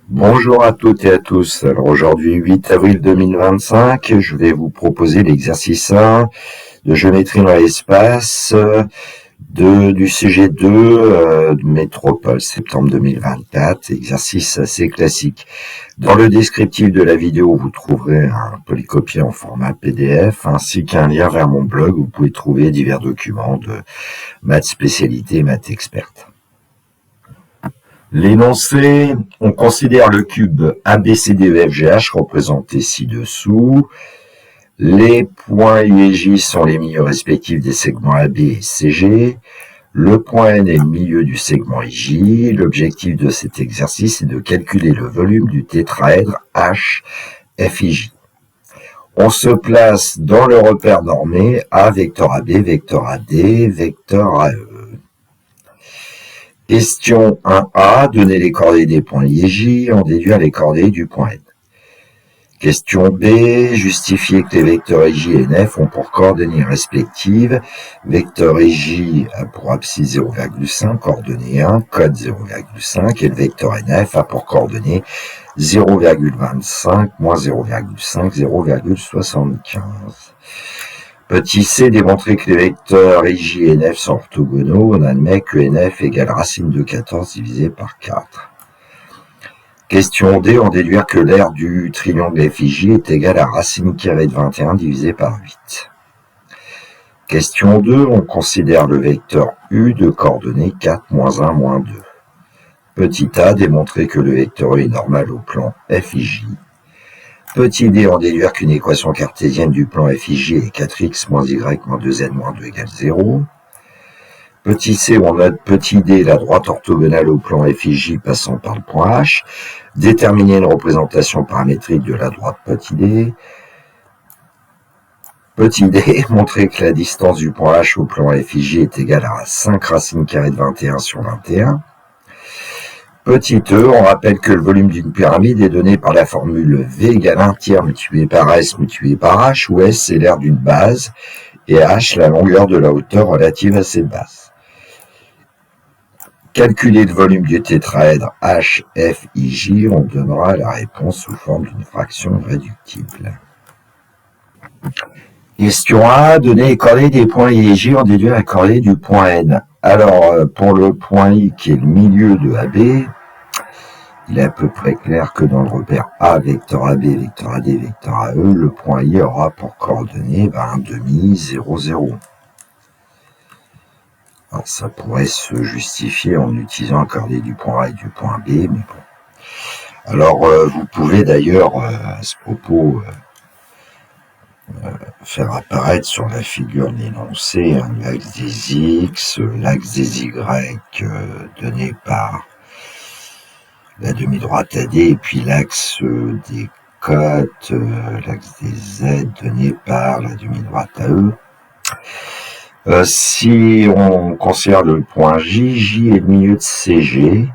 Bonjour à toutes et à tous. Alors aujourd'hui, 8 avril 2025, je vais vous proposer l'exercice 1 de géométrie dans l'espace du sujet 2 de Métropole, septembre 2024, exercice assez classique. Dans le descriptif de la vidéo, vous trouverez un polycopier en format PDF ainsi qu'un lien vers mon blog où vous pouvez trouver divers documents de maths spécialité et maths experte. L'énoncé, on considère le cube ABCDEFGH représenté ci-dessous. Les points U et J sont les milieux respectifs des segments AB et CG. Le point N est le milieu du segment IJ. L'objectif de cet exercice est de calculer le volume du tétraèdre HFIJ. On se place dans le repère normé A, vecteur AB, vecteur AD, vecteur AE. Question 1A, donner les coordonnées des points I et J, en déduire les coordonnées du point N. Question B, justifier que les vecteurs IJ et NF ont pour coordonnées respectives vecteur IJ a pour abscisse 0,5, coordonnée 1, code 0,5, et le vecteur NF a pour coordonnées 0,25, moins 0,5, 0,75. Petit c, démontrer que les vecteurs IJ et NF sont orthogonaux. On admet que NF égale racine de 14 divisé par 4. Question D, on déduire que l'aire du triangle FIJ est égale à racine carrée de 21 divisé par 8. Question 2, on considère le vecteur U de coordonnées 4, moins 1, moins 2. Petit a, démontrer que le vecteur U est normal au plan FIJ. Petit d, on déduire qu'une équation cartésienne du plan FIJ est 4x moins y moins 2z moins 2 égale 0. Petit c, on note petit d, la droite orthogonale au plan FIJ passant par le point H. Déterminer une représentation paramétrique de la droite petit d. Petit d, montrer que la distance du point H au plan FIJ est égale à 5 racine carrée de 21 sur 21. Petit e, on rappelle que le volume d'une pyramide est donné par la formule V égale 1 tiers multiplié par S multiplié par H, où S est l'aire d'une base et H la longueur de la hauteur relative à cette base. Calculer le volume du tétraèdre HFIJ, on donnera la réponse sous forme d'une fraction réductible. Question A, donner les coordonnées des points I et J, on déduit la coordonnée du point N. Alors, pour le point I qui est le milieu de AB, il est à peu près clair que dans le repère A, vecteur AB, vecteur AD, vecteur AE, le point I aura pour coordonnées 1,5, 0, 0. Alors, ça pourrait se justifier en utilisant la coordonnée du point A et du point B, mais bon. Alors, vous pouvez d'ailleurs, à ce propos, faire apparaître sur la figure de l'énoncé l'axe des X, l'axe des Y donné par la demi-droite AD, et puis l'axe des cotes, l'axe des Z donné par la demi-droite AE. Si on considère le point J, J est le milieu de CG.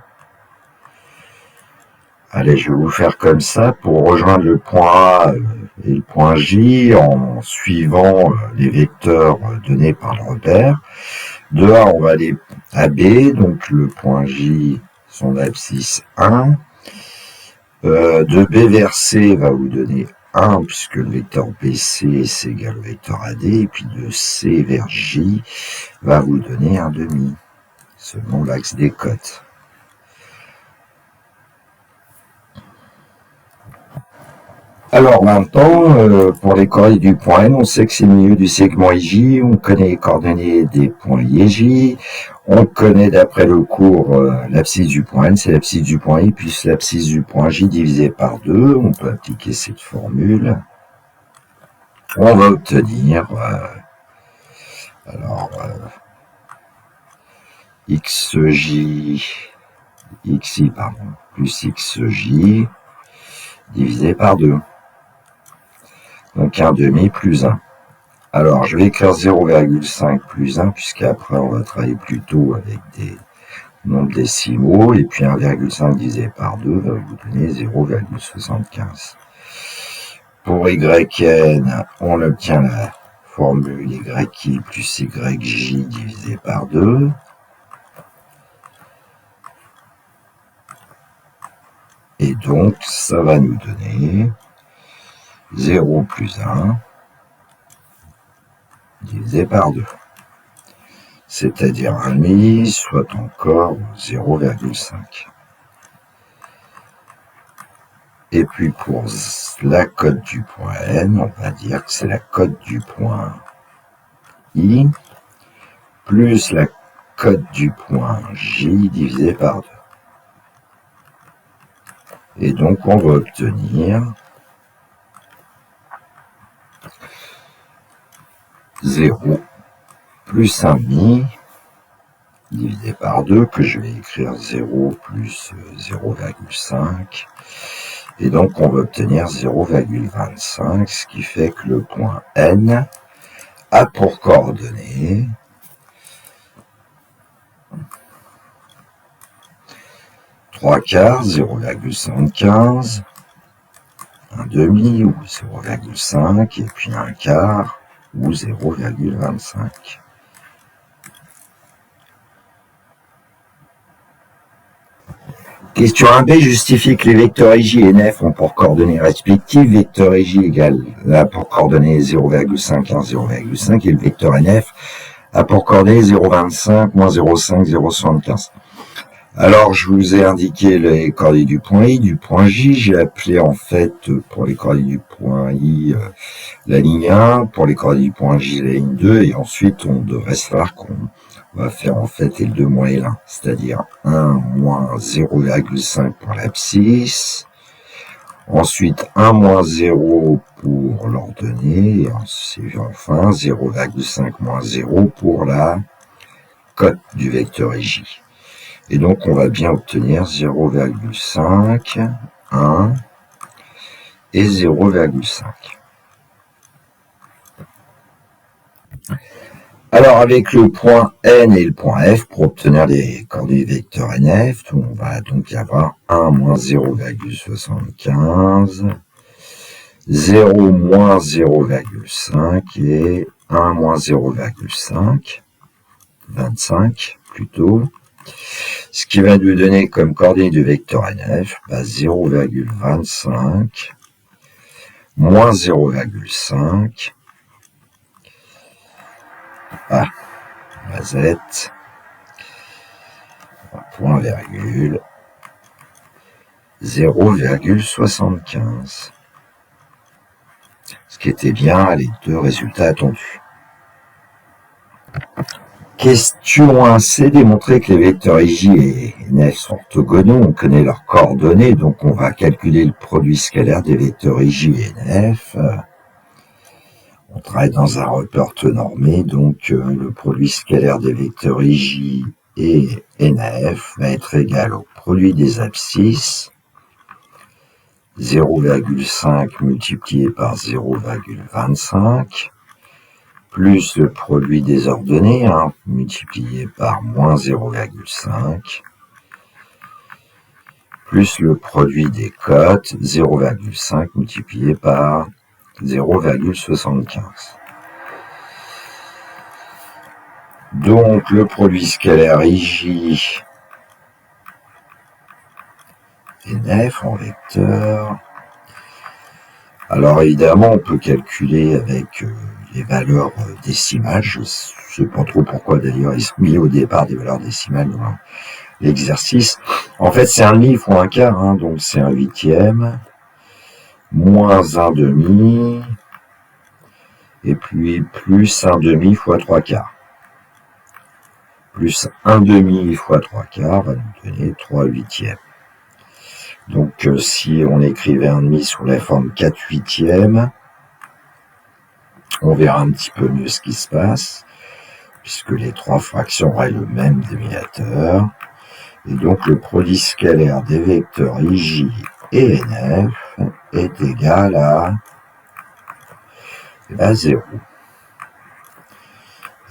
Allez, je vais vous faire comme ça pour rejoindre le point A et le point J en suivant les vecteurs donnés par le repère. De A, on va aller à B, donc le point J, son abscisse 1. De B vers C va vous donner 1, puisque le vecteur BC c'est égal au vecteur AD, et puis de C vers J va vous donner 1,5, selon l'axe des cotes. Alors maintenant, pour les coordonnées du point N, on sait que c'est le milieu du segment IJ, on connaît les coordonnées des points I et J, on connaît d'après le cours l'abscisse du point N, c'est l'abscisse du point I, plus l'abscisse du point J divisé par 2, on peut appliquer cette formule. On va obtenir, xi plus xj divisé par 2. Donc 1,5 plus 1. Alors, je vais écrire 0,5 plus 1, puisqu'après, on va travailler plutôt avec des nombres décimaux, et puis 1,5 divisé par 2 va vous donner 0,75. Pour yn, on obtient la formule yi plus yj divisé par 2. Et donc, ça va nous donner 0 plus 1 divisé par 2. C'est-à-dire 1,5, soit encore 0,5. Et puis pour la cote du point N, on va dire que c'est la cote du point I plus la cote du point J divisé par 2. Et donc on va obtenir 0 plus 1,5 divisé par 2, que je vais écrire 0 plus 0,5. Et donc on va obtenir 0,25, ce qui fait que le point N a pour coordonnées 3/4, 0,75, 1/2 ou 0,5, et puis 1/4 ou 0,25. Question 1b justifie que les vecteurs J et Nf ont pour coordonnées respectives vecteur J égale a pour coordonnées 0,5, 1, 0,5 et le vecteur Nf a pour coordonnées 0,25, moins 0,5, 0,75. Alors, je vous ai indiqué les coordonnées du point I, du point J. J'ai appelé en fait pour les coordonnées du point I la ligne 1, pour les coordonnées du point J la ligne 2, et ensuite on devrait savoir qu'on va faire en fait L2 moins L1, c'est-à-dire 1 moins 0,5 pour l'abscisse, ensuite 1 moins 0 pour l'ordonnée, et enfin 0,5 moins 0 pour la cote du vecteur J. Et donc on va bien obtenir 0,5, 1 et 0,5. Alors, avec le point N et le point F, pour obtenir les coordonnées vecteurs NF, on va donc y avoir 1 moins 0,75, 0 moins 0,5 et 1 moins 0,5, 25 plutôt, ce qui va nous donner comme coordonnées du vecteur NF 0,25 moins 0,5, Z, point virgule, 0,75. Ce qui était bien les deux résultats attendus. Question 1c, démontrer que les vecteurs J et Nf sont orthogonaux. On connaît leurs coordonnées, donc on va calculer le produit scalaire des vecteurs J et Nf. On travaille dans un report normé, donc le produit scalaire des vecteurs J et Nf va être égal au produit des abscisses, 0,5 multiplié par 0,25, plus le produit des ordonnées, multiplié par moins 0,5, plus le produit des cotes, 0,5 multiplié par 0,75. Donc, le produit scalaire IJ et Nf en vecteur. Alors, évidemment, on peut calculer avec les valeurs décimales. Je ne sais pas trop pourquoi, d'ailleurs, ils sont mis au départ des valeurs décimales dans l'exercice. En fait, c'est 1,5 fois 1/4, donc c'est 1/8, moins 1/2, et puis plus 1/2 fois 3/4. Plus 1/2 fois 3/4 va nous donner 3/8. Donc, si on écrivait 1,5 sous la forme 4/8, on verra un petit peu mieux ce qui se passe, puisque les trois fractions auraient le même dénominateur. Et donc, le produit scalaire des vecteurs IJ et NF est égal à 0.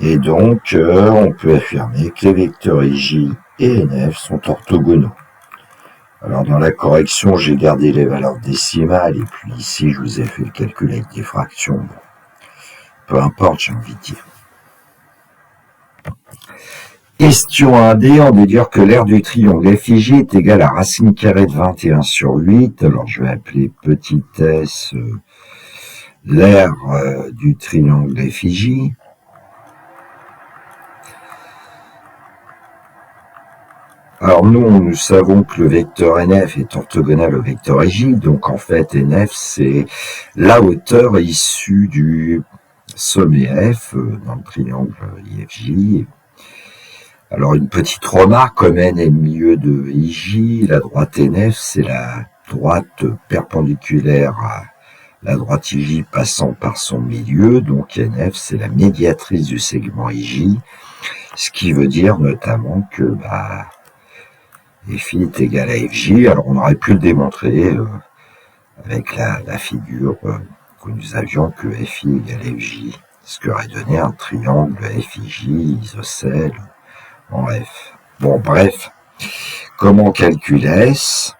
Et donc, on peut affirmer que les vecteurs IJ et NF sont orthogonaux. Alors, dans la correction, j'ai gardé les valeurs décimales, et puis ici, je vous ai fait le calcul avec des fractions. Bon, peu importe, j'ai envie de dire. Question 1D, on veut dire que l'aire du triangle FIJ est égale à racine carrée de 21 sur 8. Alors je vais appeler petit s l'aire du triangle FIJ. Alors nous savons que le vecteur NF est orthogonal au vecteur IJ, donc en fait NF c'est la hauteur issue du sommet F dans le triangle IFJ. Alors une petite remarque, comme N est le milieu de IJ, la droite NF c'est la droite perpendiculaire à la droite IJ passant par son milieu, donc NF c'est la médiatrice du segment IJ, ce qui veut dire notamment que FI est égal à FJ. Alors on aurait pu le démontrer avec la figure que nous avions que FI égale FJ, ce qui aurait donné un triangle FIJ isocèle en F. Bon, bref, comment calculer S?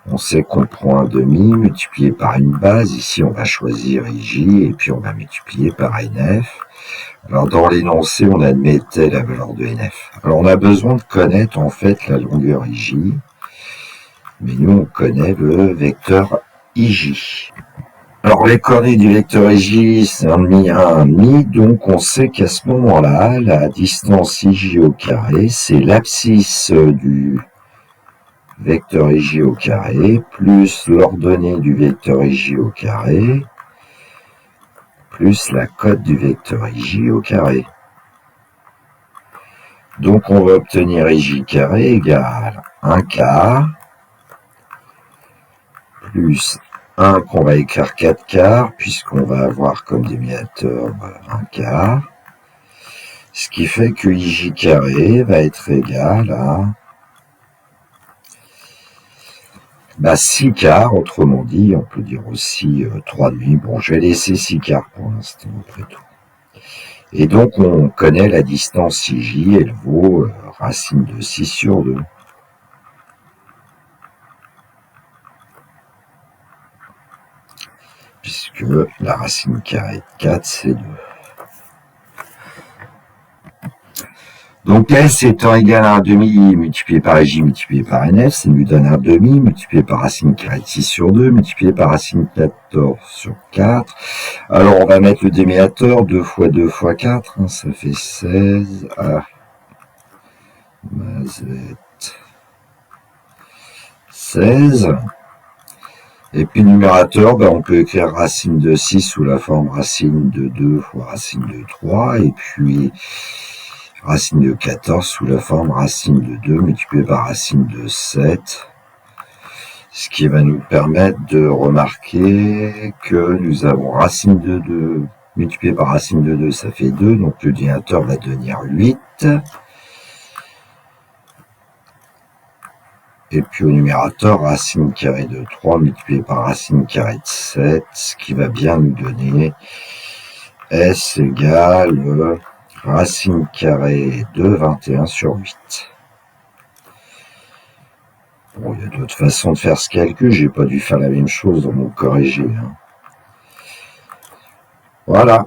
On sait qu'on prend un demi multiplié par une base. Ici, on va choisir IJ et puis on va multiplier par NF. Alors, dans l'énoncé, on admettait la valeur de NF. Alors, on a besoin de connaître, en fait, la longueur IJ. Mais nous, on connaît le vecteur IJ. Alors, les coordonnées du vecteur IJ, c'est 1,5, 1,5. Donc, on sait qu'à ce moment-là, la distance IJ au carré, c'est l'abscisse du vecteur IJ au carré, plus l'ordonnée du vecteur IJ au carré, plus la cote du vecteur IJ au carré. Donc, on va obtenir IJ carré égale 1 quart, plus 1 qu'on va écrire 4 quarts, puisqu'on va avoir comme dénominateur 1 quart, ce qui fait que IJ carré va être égal à 6 quarts, autrement dit, on peut dire aussi 3 demi. Bon, je vais laisser 6 quarts pour l'instant, après tout. Et donc, on connaît la distance IJ, elle vaut racine de 6 sur 2. Puisque la racine carrée de 4, c'est 2. Donc S étant égal à 1 demi multiplié par IJ multiplié par NF, ça nous donne 1 demi multiplié par racine carrée de 6 sur 2 multiplié par racine 14 sur 4. Alors on va mettre le dénominateur 2 fois 2 fois 4, ça fait 16 à mazette 16. Et puis le numérateur, on peut écrire racine de 6 sous la forme racine de 2 fois racine de 3, et puis racine de 14 sous la forme racine de 2 multiplié par racine de 7, ce qui va nous permettre de remarquer que nous avons racine de 2 multiplié par racine de 2, ça fait 2, donc le dénominateur va devenir 8. Et puis au numérateur, racine carrée de 3 multiplié par racine carrée de 7, ce qui va bien nous donner S égale racine carrée de 21 sur 8. Bon, il y a d'autres façons de faire ce calcul, j'ai pas dû faire la même chose dans mon corrigé. Voilà.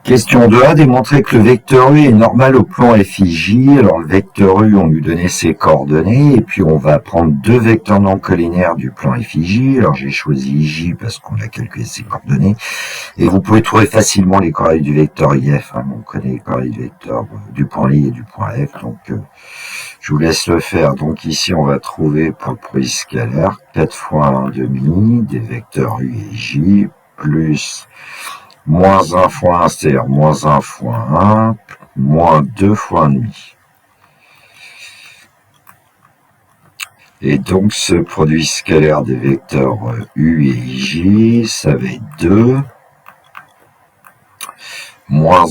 Question 2A, démontrer que le vecteur U est normal au plan FIJ. Alors le vecteur U, on lui donnait ses coordonnées, et puis on va prendre deux vecteurs non collinaires du plan FIJ. Alors j'ai choisi IJ parce qu'on a calculé ses coordonnées. Et vous pouvez trouver facilement les coordonnées du vecteur IF. On connaît les coordonnées du vecteur du point I et du point F, donc je vous laisse le faire. Donc ici, on va trouver pour le produit scalaire 4 fois 1 demi des vecteurs U et J, plus moins 1 fois 1, c'est-à-dire moins 1 fois 1, moins 2 fois 1 demi. Et donc, ce produit scalaire des vecteurs U et IJ, ça va être 2, moins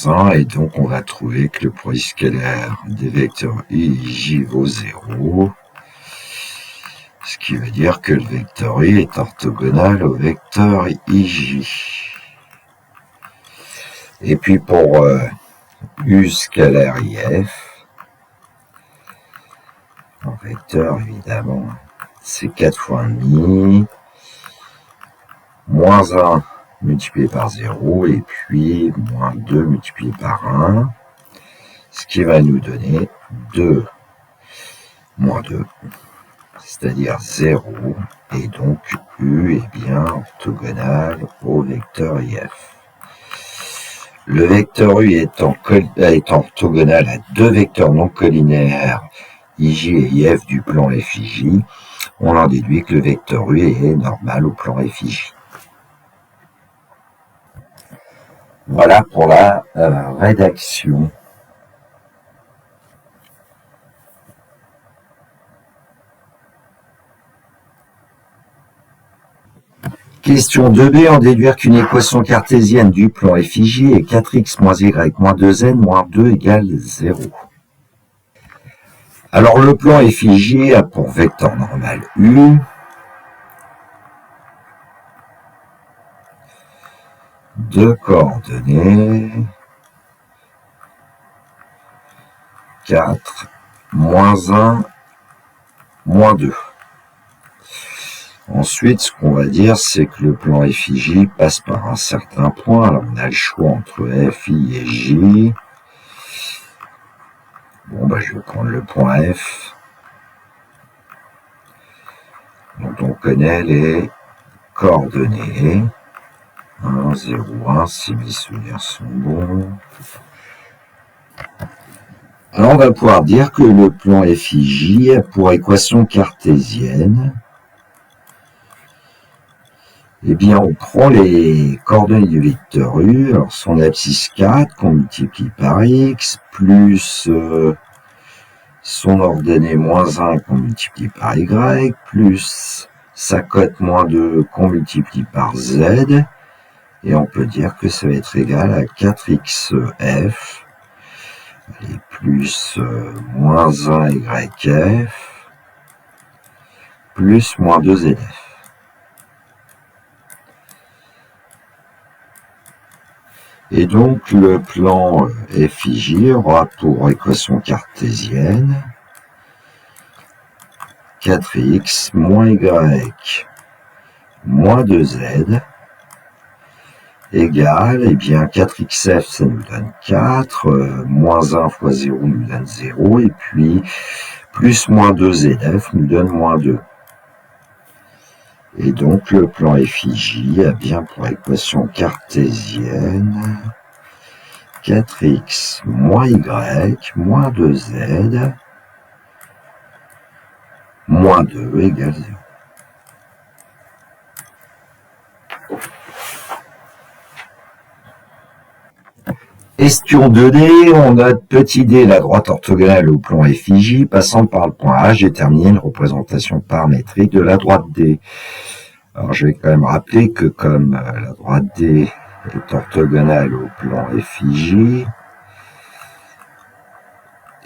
1, et donc on va trouver que le produit scalaire des vecteurs U et IJ vaut 0, ce qui veut dire que le vecteur U est orthogonal au vecteur IJ. Et puis pour U scalaire IF, en vecteur évidemment, c'est 4 fois 1,5, moins 1 multiplié par 0, et puis moins 2 multiplié par 1, ce qui va nous donner 2 moins 2, c'est-à-dire 0, et donc U est bien orthogonal au vecteur IF. Le vecteur U étant orthogonal à deux vecteurs non collinaires IJ et IF du plan FIJ, on en déduit que le vecteur U est normal au plan FIJ. Voilà pour la rédaction. Question 2b, en déduire qu'une équation cartésienne du plan FIJ est 4x moins y moins 2n moins 2 égale 0. Alors le plan FIJ a pour vecteur normal U, deux coordonnées 4, moins 1, moins 2. Ensuite, ce qu'on va dire, c'est que le plan FIJ passe par un certain point. Alors, on a le choix entre FI et J. Bon, je vais prendre le point F, dont on connaît les coordonnées. 1, 0, 1, si mes souvenirs sont bons. Alors, on va pouvoir dire que le plan FIJ a pour équation cartésienne, eh bien, on prend les coordonnées du vecteur U, alors son abscisse 4 qu'on multiplie par x, plus son ordonnée moins 1 qu'on multiplie par y, plus sa cote moins 2 qu'on multiplie par z, et on peut dire que ça va être égal à 4xf, et plus moins 1 yf, plus moins 2zf. Et donc, le plan FIJ aura pour équation cartésienne 4x moins y moins 2z égale, eh bien, 4xf, ça nous donne 4, moins 1 fois 0 nous donne 0, et puis plus moins 2zf nous donne moins 2. Et donc, le plan FIJ a bien pour équation cartésienne 4x moins y moins 2z moins 2 égale 0. Question 2D, on note petit d la droite orthogonale au plan FIJ passant par le point H, déterminer une représentation paramétrique de la droite D. Alors je vais quand même rappeler que comme la droite D est orthogonale au plan FIJ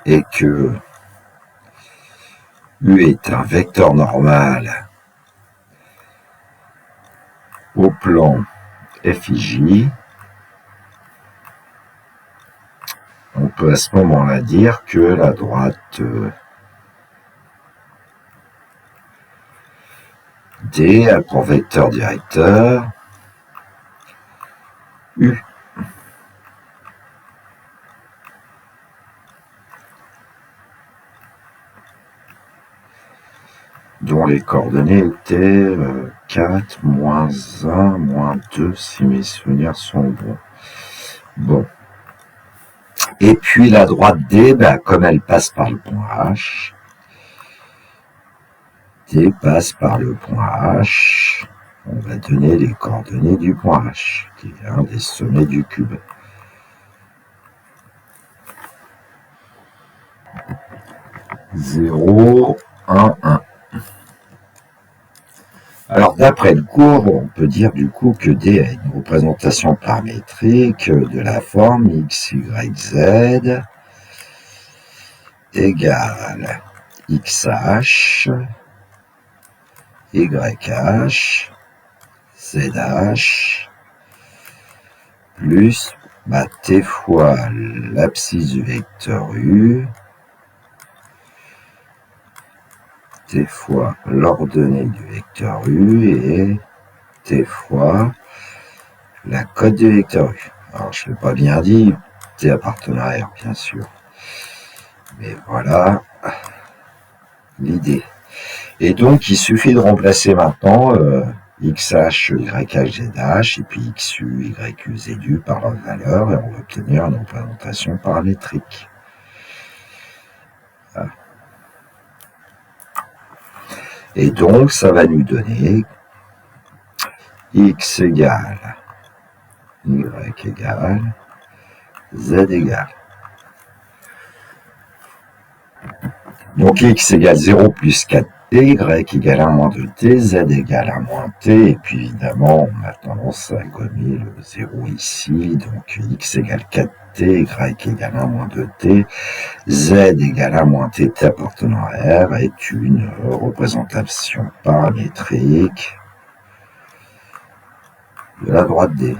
et que U est un vecteur normal au plan FIJ, on peut à ce moment-là dire que la droite D a pour vecteur directeur U. Dont les coordonnées étaient 4, moins 1, moins 2, si mes souvenirs sont bons. Bon. Et puis la droite D, comme elle passe par le point H, D passe par le point H, on va donner les coordonnées du point H, qui est un des sommets du cube. Zéro, 1, 1. Alors, d'après le cours, on peut dire du coup que D a une représentation paramétrique de la forme x, y, z égale xh, yh, zh, plus t fois l'abscisse du vecteur U, t fois l'ordonnée du vecteur U et t fois la cote du vecteur U. Alors, je ne l'ai pas bien dit, t appartenant à R, bien sûr. Mais voilà l'idée. Et donc, il suffit de remplacer maintenant XH, YH, ZH, et puis XU, YU, ZU par leur valeur, et on va obtenir une représentation paramétrique. Voilà. Et donc, ça va nous donner X égale Y égale Z égale. Donc X égale 0 plus 4t, Y égale 1 moins 2t, Z égale 1 moins t, et puis évidemment on a tendance à gommer le 0 ici, donc X égale 4t, Y égale 1 moins 2t, Z égale 1 moins t appartenant à R est une représentation paramétrique de la droite D.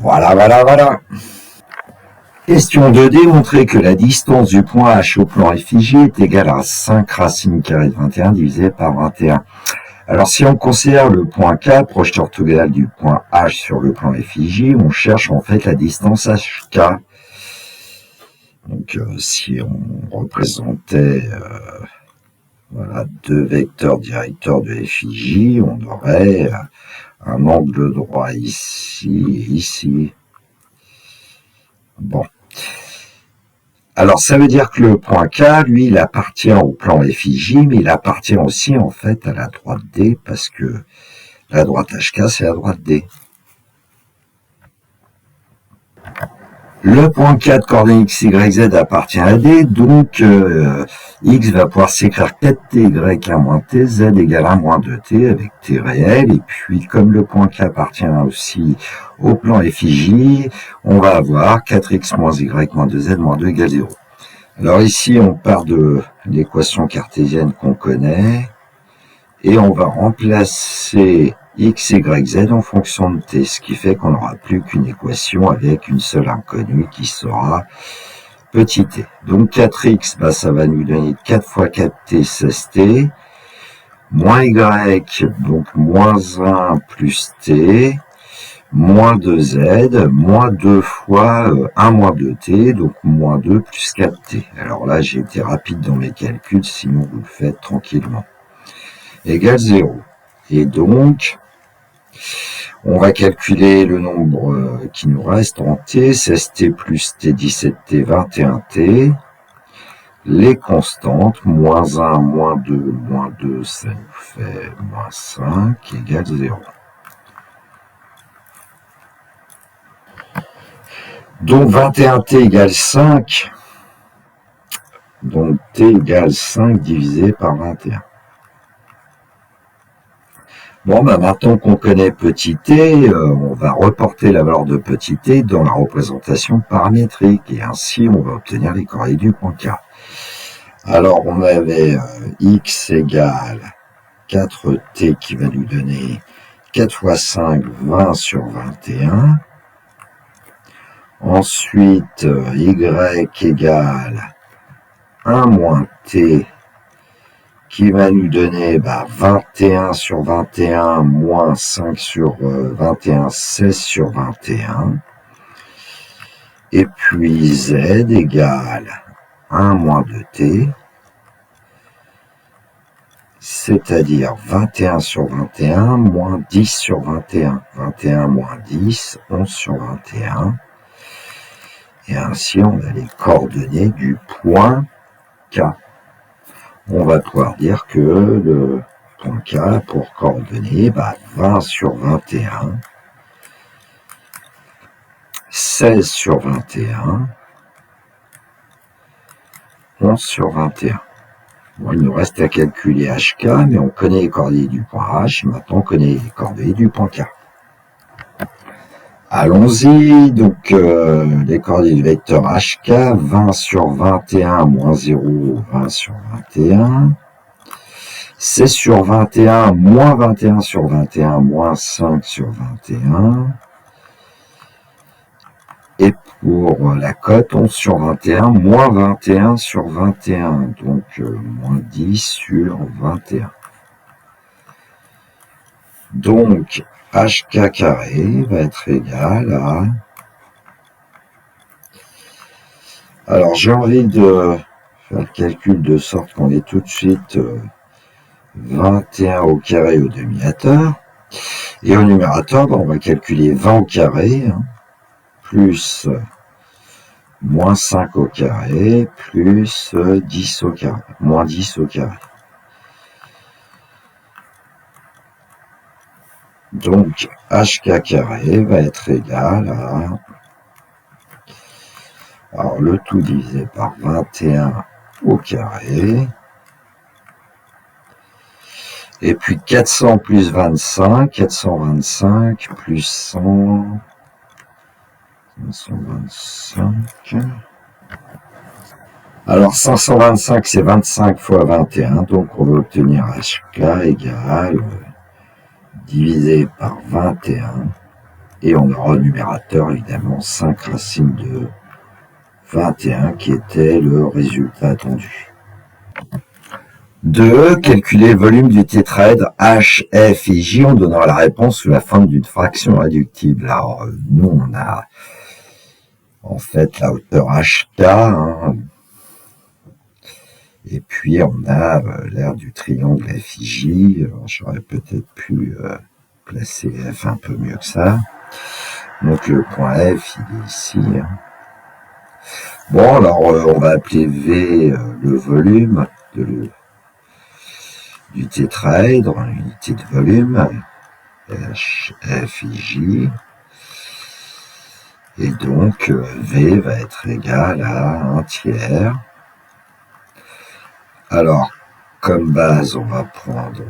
Voilà. Question 2D, montrer que la distance du point H au plan effigie est égale à 5 racine carrée de 21 divisé par 21. Alors si on considère le point K, proche orthogonal du point H sur le plan effigie, on cherche en fait la distance HK. Donc si on représentait voilà, deux vecteurs directeurs de effigie, on aurait un angle droit ici et ici. Bon. Alors, ça veut dire que le point K, lui, il appartient au plan effigie, mais il appartient aussi, en fait, à la droite D, parce que la droite HK, c'est la droite D. Le point K de coordonnées X, Y, Z appartient à D, donc X va pouvoir s'écrire 4T, Y, 1 moins T, Z égale 1 moins 2T avec T réel, et puis comme le point K appartient aussi au plan effigie, on va avoir 4X moins Y moins 2Z moins 2 égale 0. Alors ici, on part de l'équation cartésienne qu'on connaît, et on va remplacer X, Y, Z en fonction de T, ce qui fait qu'on n'aura plus qu'une équation avec une seule inconnue qui sera petit t. Donc 4x, bah, ça va nous donner 4 fois 4t, 16t, moins y, donc moins 1 plus t, moins 2z, moins 2 fois 1 moins 2t, donc moins 2 plus 4t. Alors là, j'ai été rapide dans mes calculs, sinon vous le faites tranquillement. Égale 0. Et donc, on va calculer le nombre qui nous reste en t, 16t plus t, 17t, 21t. Les constantes, moins 1, moins 2, ça nous fait moins 5, égale 0. Donc 21t égale 5. Donc t égale 5 divisé par 21. Bon, bah maintenant qu'on connaît petit t, on va reporter la valeur de petit t dans la représentation paramétrique, et ainsi on va obtenir les coordonnées du point K. Alors on avait x égale 4t qui va nous donner 4 fois 5, 20 sur 21. Ensuite, y égale 1 moins t qui va nous donner 21 sur 21 moins 5 sur 21, 16 sur 21. Et puis z égale 1 moins 2t, c'est-à-dire 21 sur 21 moins 10 sur 21. 21 moins 10, 11 sur 21. Et ainsi, on a les coordonnées du point K. On va pouvoir dire que le point K a pour coordonnées 20 sur 21, 16 sur 21, 11 sur 21. Bon, il nous reste à calculer HK, mais on connaît les coordonnées du point H, maintenant on connaît les coordonnées du point K. Allons-y, donc les coordonnées du vecteur HK, 20 sur 21 moins 0, 20 sur 21. 16 sur 21, moins 21 sur 21, moins 5 sur 21. Et pour la cote, 11 sur 21, moins 21 sur 21, donc moins 10 sur 21. Donc, HK carré va être égal à... Alors, j'ai envie de faire le calcul de sorte qu'on ait tout de suite 21 au carré au demi-hauteur. Et au numérateur, on va calculer 20 au carré, hein, plus moins 5 au carré, plus 10 au carré, moins 10 au carré. Donc, HK carré va être égal à... Alors, le tout divisé par 21 au carré. Et puis 400 plus 25, 425 plus 100, 525. Alors 525 c'est 25 fois 21, donc on va obtenir HK égale divisé par 21. Et on aura au numérateur évidemment 5 racines de 21 qui était le résultat attendu. 2. Calculer le volume du tétraèdre H, F et J en donnant la réponse sous la forme d'une fraction réductible. Alors, nous, on a en fait la hauteur HK, hein, et puis on a l'aire du triangle FIJ. J'aurais peut-être pu placer F un peu mieux que ça. Donc le point F, il est ici. Hein. Bon, alors on va appeler V le volume du tétraèdre, unité de volume, H, F, I, J. Et donc, V va être égal à 1 tiers. Alors, comme base, on va prendre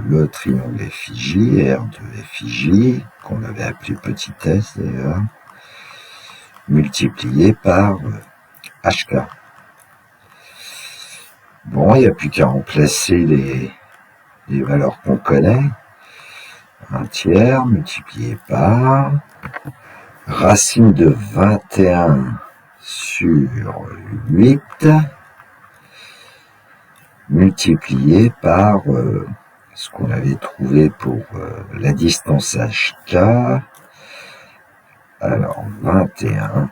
le triangle FIJ, R de FIJ, qu'on avait appelé petit s d'ailleurs, multiplié par HK. Bon, il n'y a plus qu'à remplacer les valeurs qu'on connaît. 1 tiers multiplié par racine de 21 sur 8 multiplié par ce qu'on avait trouvé pour la distance HK. Alors 21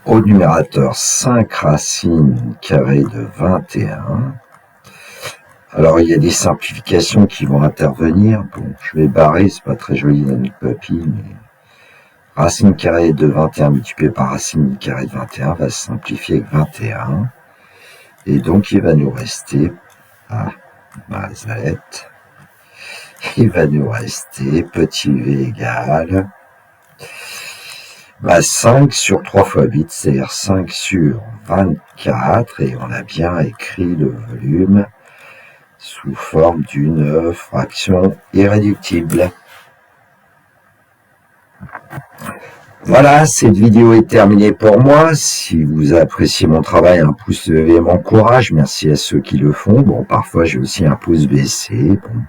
au numérateur 5 racines carrées de 21. Alors, il y a des simplifications qui vont intervenir. Bon, je vais barrer, c'est pas très joli dans notre papier, mais racine carrée de 21 multiplié par racine carrée de 21 va se simplifier avec 21. Et donc, il va nous rester, il va nous rester petit v égale 5 sur 3 fois 8, c'est-à-dire 5 sur 24, et on a bien écrit le volume sous forme d'une fraction irréductible. Voilà, cette vidéo est terminée pour moi. Si vous appréciez mon travail, un pouce levé m'encourage. Merci à ceux qui le font. Bon, parfois j'ai aussi un pouce baissé. Bon,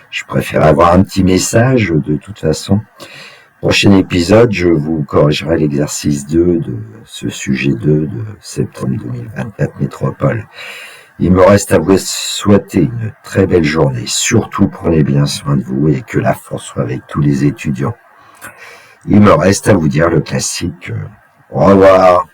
je préfère avoir un petit message de toute façon. Prochain épisode, je vous corrigerai l'exercice 2 de ce sujet 2 de septembre 2024 métropole. Il me reste à vous souhaiter une très belle journée. Surtout, prenez bien soin de vous et que la force soit avec tous les étudiants. Il me reste à vous dire le classique. Au revoir.